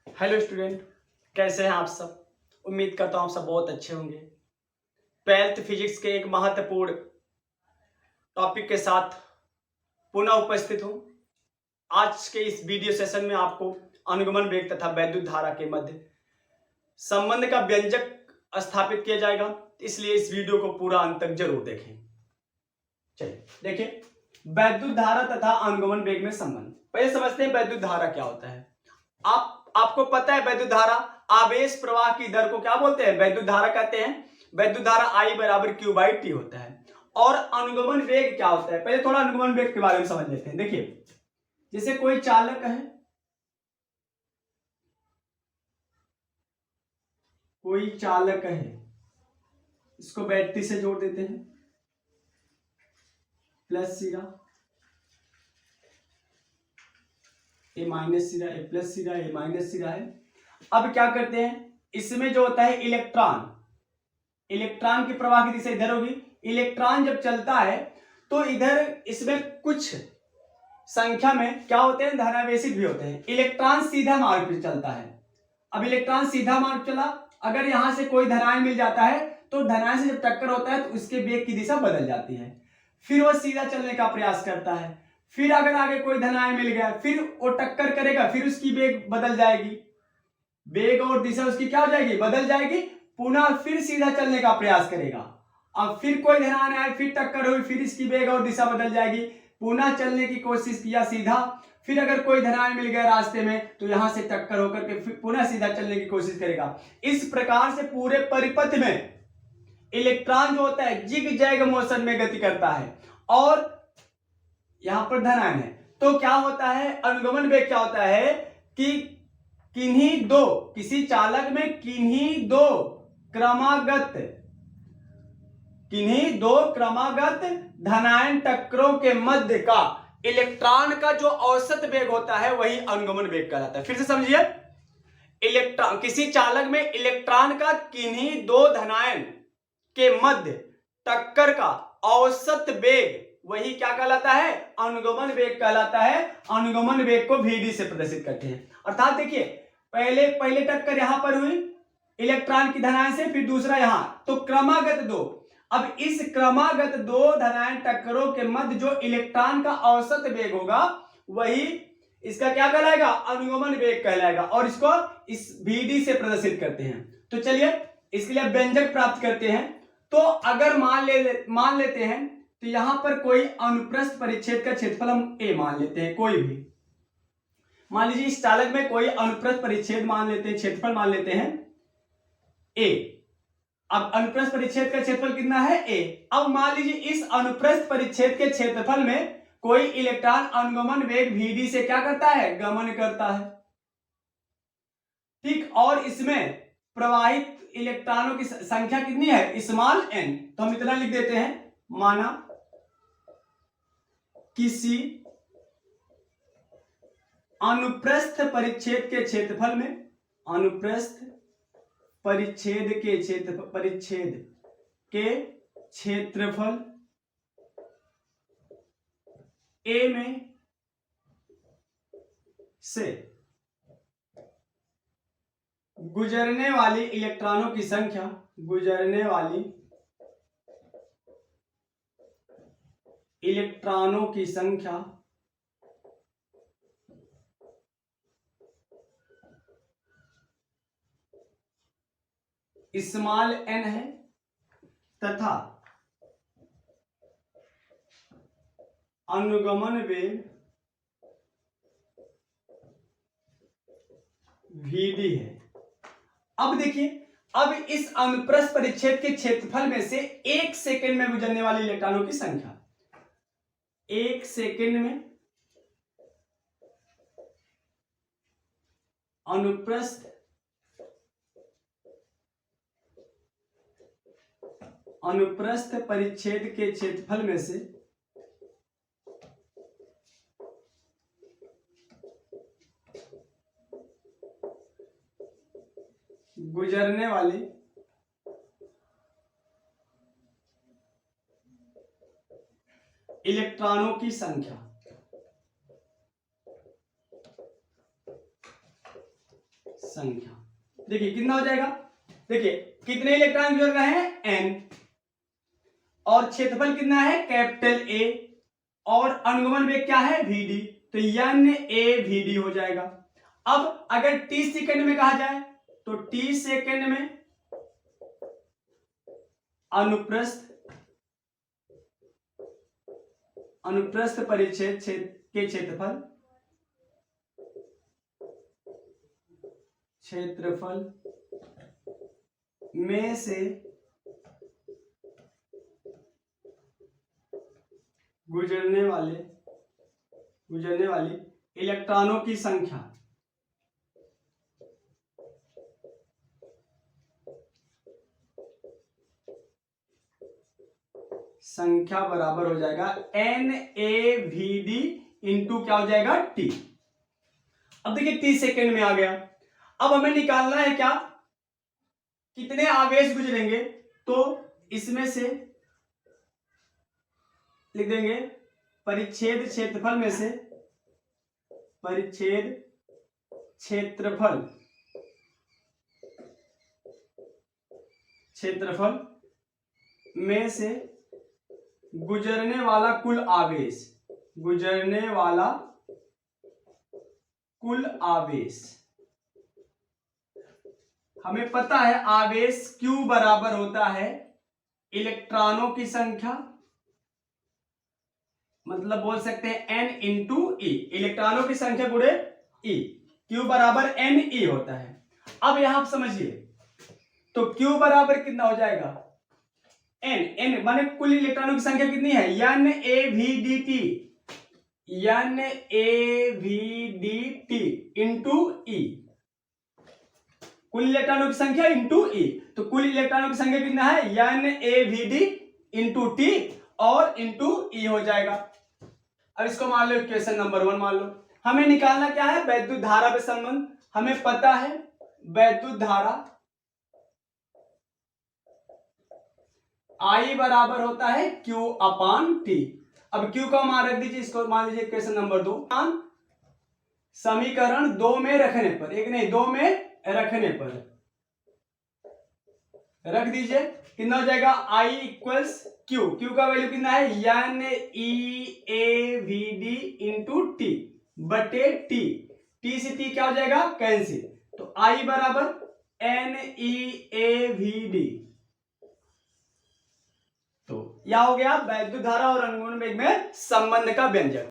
Hello student, कैसे हैं आप सब। उम्मीद करता हूँ आप सब बहुत अच्छे होंगे। 12th फिजिक्स के एक महत्वपूर्ण टॉपिक के साथ पुनः उपस्थित हूँ। आज के इस वीडियो सेशन में आपको अनुगमन वेग तथा वैद्युत धारा के मध्य संबंध का व्यंजक स्थापित किया जाएगा, इसलिए इस वीडियो को पूरा अंत तक जरूर देखें। चलिए देखिए, वैद्युत धारा तथा अनुगमन वेग में संबंध। पहले समझते हैं वैद्युत धारा क्या होता है। आपको पता है वैद्युत धारा आवेश प्रवाह की दर को क्या बोलते हैं? वैद्युत धारा कहते हैं। वैद्युत धारा I बराबर Q/T होता है। और अनुगमन वेग क्या होता है, पहले थोड़ा अनुगमन वेग के बारे में समझ लेते हैं। देखिए, जैसे कोई चालक है, इसको बैटरी से जोड़ देते हैं, प्लस सिरा ए माइनस सिरा, ए प्लस सिरा, ए माइनस सिरा है। अब क्या करते हैं, इसमें जो होता है इलेक्ट्रॉन की प्रवाह की दिशा इधर होगी। इलेक्ट्रॉन जब चलता है तो इधर इसमें कुछ संख्या में क्या होते हैं, धनावेशित भी होते हैं। इलेक्ट्रॉन सीधा मार्ग पर चलता है। अब इलेक्ट्रॉन सीधा मार्ग चला, अगर यहां से कोई धनायन मिल जाता है तो धनायन से जब टक्कर होता है तो उसके वेग की दिशा बदल जाती है। फिर वह सीधा चलने का प्रयास करता है। फिर अगर आगे कोई धनायन मिल गया, फिर वो टक्कर करेगा, फिर उसकी वेग बदल जाएगी, वेग और दिशा उसकी क्या हो जाएगी, बदल जाएगी। पुनः फिर सीधा चलने का प्रयास करेगा। अब फिर कोई धनायन आए, फिर टक्कर हुई, फिर इसकी वेग और दिशा बदल जाएगी। पुनः चलने की कोशिश किया सीधा, फिर अगर कोई धनायन मिल गया रास्ते में तो यहां से टक्कर होकर के फिर पुनः सीधा चलने की कोशिश करेगा। इस प्रकार से पूरे परिपथ में इलेक्ट्रॉन जो होता है जिग जैग मोशन में गति करता है और यहां पर धनायन है। तो क्या होता है, अनुगमन वेग क्या होता है कि किसी चालक में किन्हीं दो क्रमागत धनायन टक्करों के मध्य का इलेक्ट्रॉन का जो औसत वेग होता है वही अनुगमन वेग कहलाता है। फिर से समझिए, किसी चालक में इलेक्ट्रॉन का किन्हीं दो धनायन के मध्य टक्कर का औसत वेग वही क्या कहलाता है, अनुगमन वेग कहलाता है। अनुगमन वेग को Vd से प्रदर्शित करते हैं। अर्थात देखिए, पहले टक्कर यहां पर हुई इलेक्ट्रॉन की धनायन से, फिर दूसरा यहां, तो क्रमागत दो। अब इस क्रमागत दो धनायन टक्करों के मध्य जो इलेक्ट्रॉन का औसत वेग होगा वही इसका क्या कहलाएगा, अनुगमन वेग कहलाएगा। और इसको इस Vd से प्रदर्शित करते हैं। तो चलिए इसके लिए व्यंजक प्राप्त करते हैं। तो अगर मान लेते हैं तो यहां पर कोई अनुप्रस्थ परिच्छेद का क्षेत्रफल हम A मान लेते हैं। कोई भी मान लीजिए, इस चालक में कोई अनुप्रस्थ परिच्छेद मान लेते हैं, क्षेत्रफल मान लेते हैं A। अब अनुप्रस्थ परिच्छेद का क्षेत्रफल कितना है, A। अब मान लीजिए इस अनुप्रस्थ परिच्छेद के क्षेत्रफल में कोई इलेक्ट्रॉन अनुगमन वेग Vd से क्या करता है, गमन करता है। ठीक, और इसमें प्रवाहित इलेक्ट्रॉनों की संख्या कितनी है, स्मॉल n। तो हम इतना लिख देते हैं, माना किसी अनुप्रस्थ परिच्छेद के क्षेत्रफल में, अनुप्रस्थ परिच्छेद के क्षेत्रफल A में से गुजरने वाली इलेक्ट्रॉनों की संख्या, स्मॉल n है तथा अनुगमन वेग Vd है। अब देखिए, अब इस अनुप्रस्थ परिच्छेद के क्षेत्रफल में से 1 सेकंड में गुजरने वाले इलेक्ट्रॉनों की संख्या, 1 सेकंड में अनुप्रस्थ परिच्छेद के क्षेत्रफल में से गुजरने वाले इलेक्ट्रॉनों की संख्या। देखिए कितना हो जाएगा, देखिए कितने इलेक्ट्रॉन गुजर रहे हैं n, और क्षेत्रफल कितना है कैपिटल A, और अनुगमन वेग क्या है vd, तो NaVd हो जाएगा। अब अगर t सेकंड में कहा जाए तो t सेकंड में अनुप्रस्थ परिच्छेद के क्षेत्रफल में से गुजरने वाली इलेक्ट्रॉनों की संख्या बराबर हो जाएगा NaVd इंटू क्या हो जाएगा T। अब देखिए T सेकेंड में आ गया। अब हमें निकालना है क्या, कितने आवेश गुजरेंगे, तो इसमें से लिख देंगे परिच्छेद क्षेत्रफल में से, परिच्छेद क्षेत्रफल में से गुजरने वाला कुल आवेश। हमें पता है आवेश Q बराबर होता है इलेक्ट्रॉनों की संख्या, मतलब बोल सकते हैं N इंटू E, इलेक्ट्रॉनों की संख्या गुणे E, Q बराबर Ne होता है। अब यहां समझिए, तो Q बराबर कितना हो जाएगा N माने कुल इलेक्ट्रॉनों की संख्या कितनी है NaVdt इंटू E, कुल इलेक्ट्रॉनों की संख्या इंटू E, तो कुल इलेक्ट्रॉनों की संख्या कितना है NaVd इंटू T और इंटू E हो जाएगा। अब इसको मान लो इक्वेशन नंबर 1 मान लो। हमें निकालना क्या है, वैद्युत धारा पे संबंध। हमें पता है वैद्युत धारा I बराबर होता है Q अपान T। अब Q का मान रख दीजिए, इसको मान लीजिए इक्वेशन नंबर 2। समीकरण 2 में रखने पर, एक नहीं 2 में रखने पर रख दीजिए, कितना हो जाएगा I इक्वल्स Q, Q का वैल्यू कितना है NeAVd इंटू T बटे T, T से T क्या हो जाएगा कैंसिल, तो I बराबर NeAVd। तो यह हो गया वैद्युत धारा और अनुगमन वेग में संबंध का व्यंजक।